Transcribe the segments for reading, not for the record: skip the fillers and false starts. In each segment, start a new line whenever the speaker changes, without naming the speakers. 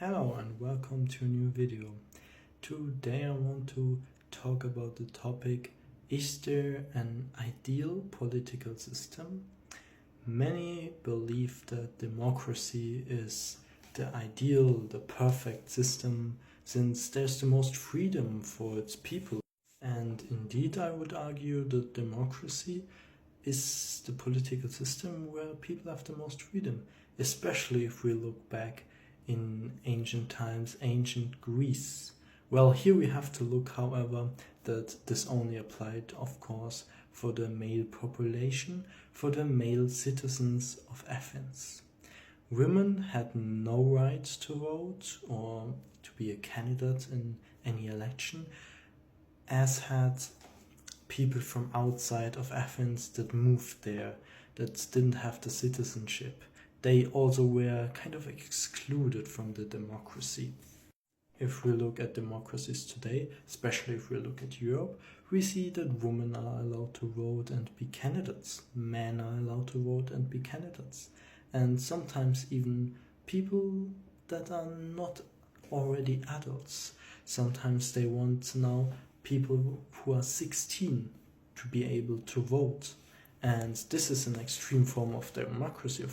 Hello and welcome to a new video. Today I want to talk about the topic: is there an ideal political system? Many believe that democracy is the ideal, the perfect system, since there's the most freedom for its people. And indeed, I would argue that democracy is the political system where people have the most freedom, especially if we look back in ancient times, ancient Greece. Well, here we have to look, however, that this only applied, of course, for the male population, for the male citizens of Athens. Women had no right to vote or to be a candidate in any election, as had people from outside of Athens that moved there, that didn't have the citizenship. They also were kind of excluded from the democracy. If we look at democracies today, especially if we look at Europe, we see that women are allowed to vote and be candidates. Men are allowed to vote and be candidates. And sometimes even people that are not already adults. Sometimes they want now people who are 16 to be able to vote. And this is an extreme form of democracy.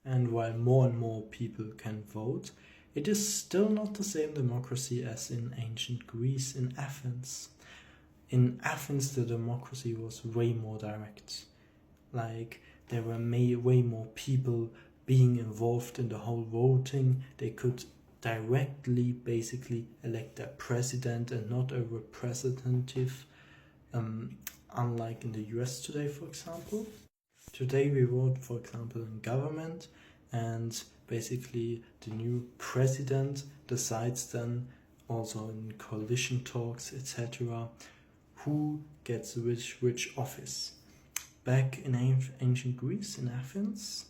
And while more and more people can vote, it is still not the same democracy as in ancient Greece, in Athens. In Athens, the democracy was way more direct. Like, there were way more people being involved in the whole voting. They could directly, basically, elect their president and not a representative, unlike in the US today, for example. Today we vote, for example, in government, and basically the new president decides then, also in coalition talks, etc., who gets which office. Back in ancient Greece, in Athens,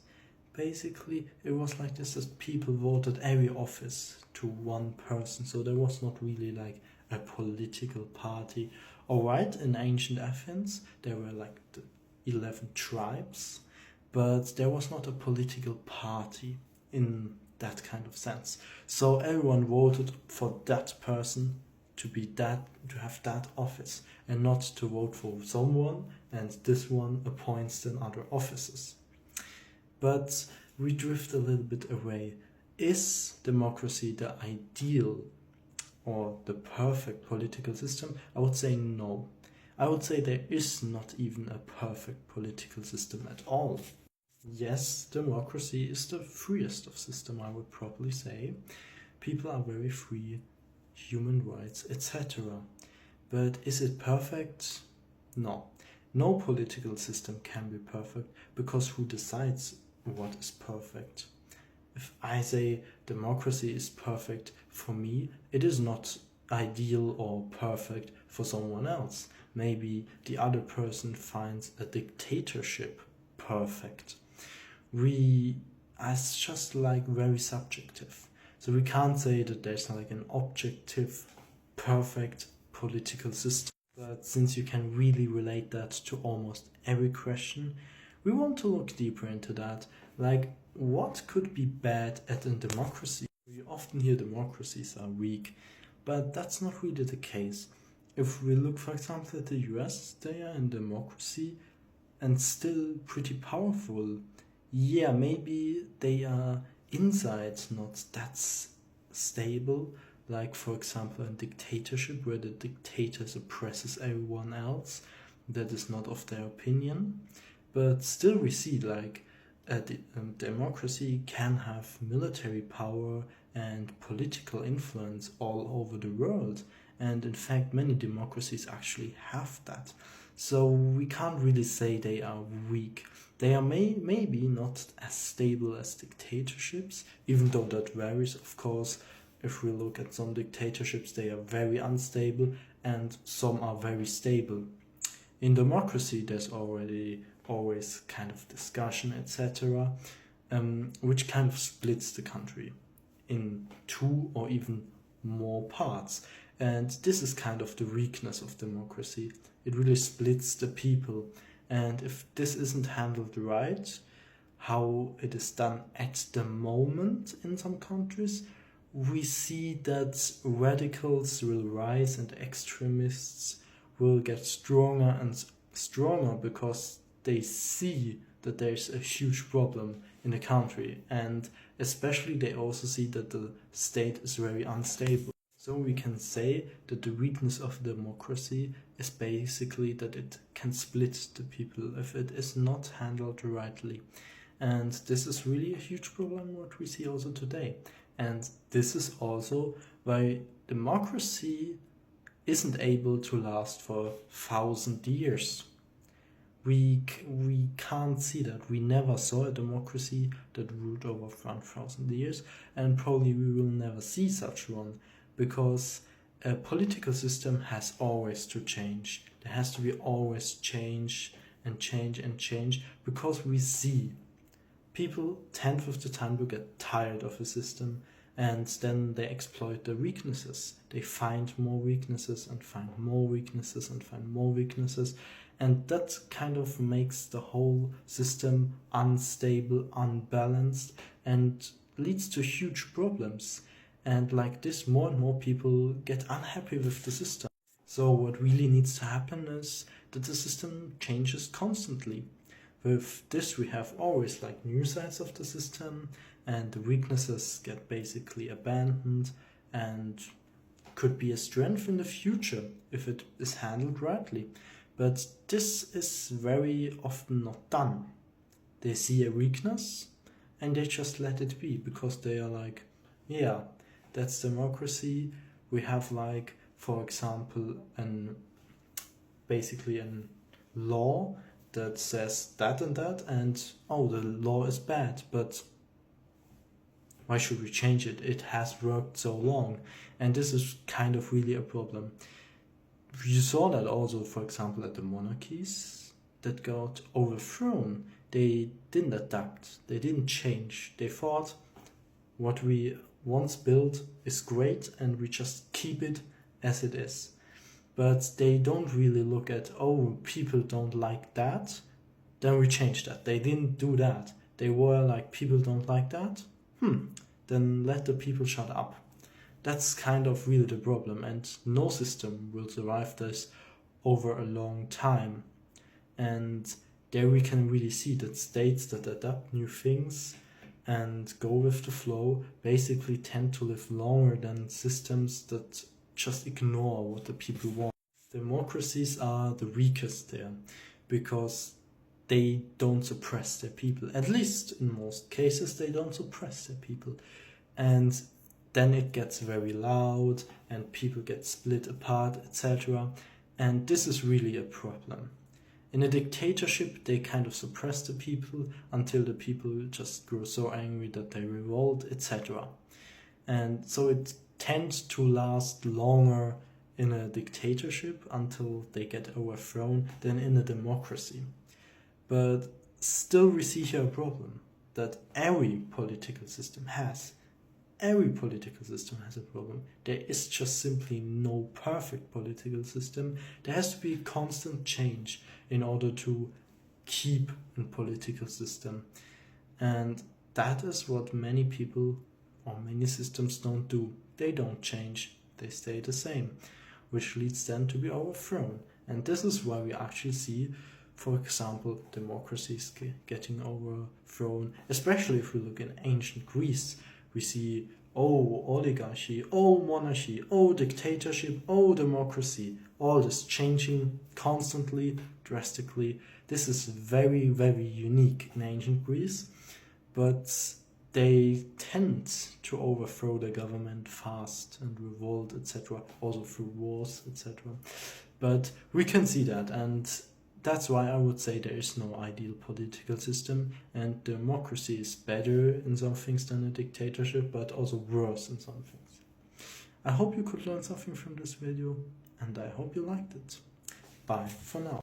basically it was like this, that people voted every office to one person, so there was not really like a political party. Alright, in ancient Athens there were like the 11 tribes, but there was not a political party in that kind of sense. So everyone voted for that person to have that office, and not to vote for someone and this one appoints then other offices. But we drift a little bit away. Is democracy the ideal or the perfect political system? I would say no. I would say there is not even a perfect political system at all. Yes, democracy is the freest of system, I would probably say. People are very free, human rights, etc. But is it perfect? No. No political system can be perfect, because who decides what is perfect? If I say democracy is perfect for me, it is not ideal or perfect for someone else. Maybe the other person finds a dictatorship perfect. It's just like very subjective. So we can't say that there's like an objective, perfect political system. But since you can really relate that to almost every question, we want to look deeper into that. Like, what could be bad at a democracy? We often hear democracies are weak, but that's not really the case. If we look, for example, at the US, they are in democracy and still pretty powerful. Yeah, maybe they are inside not that stable, like for example a dictatorship where the dictator suppresses everyone else that is not of their opinion. But still we see like a democracy can have military power and political influence all over the world, and in fact many democracies actually have that. So we can't really say they are weak. They are maybe not as stable as dictatorships, even though that varies, of course. If we look at some dictatorships, they are very unstable, and some are very stable. In democracy, there's always kind of discussion, etc., which kind of splits the country in two or even more parts. And this is kind of the weakness of democracy. It really splits the people. And if this isn't handled right, how it is done at the moment in some countries, we see that radicals will rise and extremists will get stronger and stronger because they see that there's a huge problem in the country, and especially they also see that the state is very unstable. So we can say that the weakness of democracy is basically that it can split the people if it is not handled rightly. And this is really a huge problem what we see also today. And this is also why democracy isn't able to last for 1,000 years. We can't see that. We never saw a democracy that ruled over 1,000 years, and probably we will never see such one, because a political system has always to change. There has to be always change and change and change, because we see people tend with the time to get tired of a system, and then they exploit the weaknesses. They find more weaknesses and find more weaknesses and find more weaknesses, and that kind of makes the whole system unstable, unbalanced, and leads to huge problems. And like this, more and more people get unhappy with the system. So what really needs to happen is that the system changes constantly. With this, we have always like new sides of the system, and the weaknesses get basically abandoned and could be a strength in the future if it is handled rightly. But this is very often not done. They see a weakness and they just let it be, because they are like, yeah, that's democracy. We have like, for example, basically a law that says that and that, and oh, the law is bad, but why should we change it? It has worked so long. And this is kind of really a problem. You saw that also, for example, at the monarchies that got overthrown. They didn't adapt, they didn't change. They thought what we once built is great and we just keep it as it is. But they don't really look at, oh, people don't like that, then we change that. They didn't do that. They were like, people don't like that? Then let the people shut up. That's kind of really the problem, and no system will survive this over a long time. And there we can really see that states that adapt new things and go with the flow basically tend to live longer than systems that just ignore what the people want. Democracies are the weakest there, because they don't suppress their people. At least in most cases, they don't suppress their people. And then it gets very loud and people get split apart, etc. And this is really a problem. In a dictatorship, they kind of suppress the people until the people just grow so angry that they revolt, etc. And so it tends to last longer in a dictatorship until they get overthrown than in a democracy. But still we see here a problem that every political system has. Every political system has a problem. There is just simply no perfect political system. There has to be constant change in order to keep a political system. And that is what many people or many systems don't do. They don't change. They stay the same, which leads them to be overthrown. And this is why we actually see, for example, democracies getting overthrown, especially if we look in ancient Greece. We see, oh, oligarchy, oh, monarchy, oh, dictatorship, oh, democracy, all this changing constantly, drastically. This is very, very unique in ancient Greece, but they tend to overthrow the government fast and revolt, etc., also through wars, etc. But we can see that, and that's why I would say there is no ideal political system, and democracy is better in some things than a dictatorship, but also worse in some things. I hope you could learn something from this video, and I hope you liked it. Bye for now.